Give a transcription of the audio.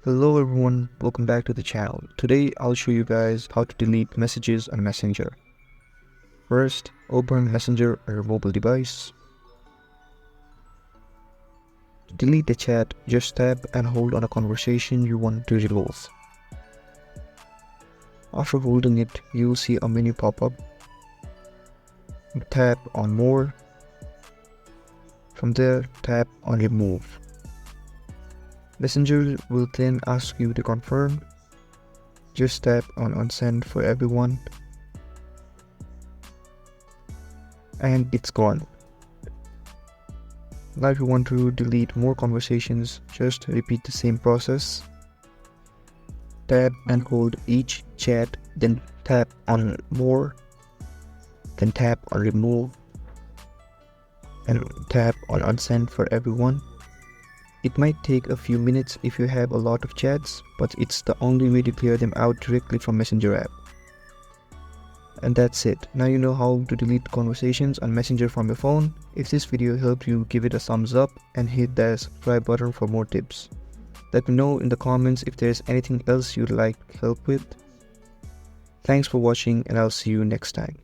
Hello everyone, welcome back to the channel. Today I'll show you guys how to delete messages on Messenger. First, open Messenger on your mobile device. To delete the chat, just tap and hold on a conversation you want to remove. After holding it, you'll see a menu pop up. Tap on More. From there, tap on Remove. Messenger will then ask you to confirm. Just tap on Unsend for everyone. And it's gone. Now if you want to delete more conversations, just repeat the same process. Tap and hold each chat, then tap on More, then tap on Remove, and tap on Unsend for everyone. It might take a few minutes if you have a lot of chats, but it's the only way to clear them out directly from Messenger app. And that's it. Now you know how to delete conversations on Messenger from your phone. If this video helped you, give it a thumbs up and hit that subscribe button for more tips. Let me know in the comments if there's anything else you'd like help with. Thanks for watching and I'll see you next time.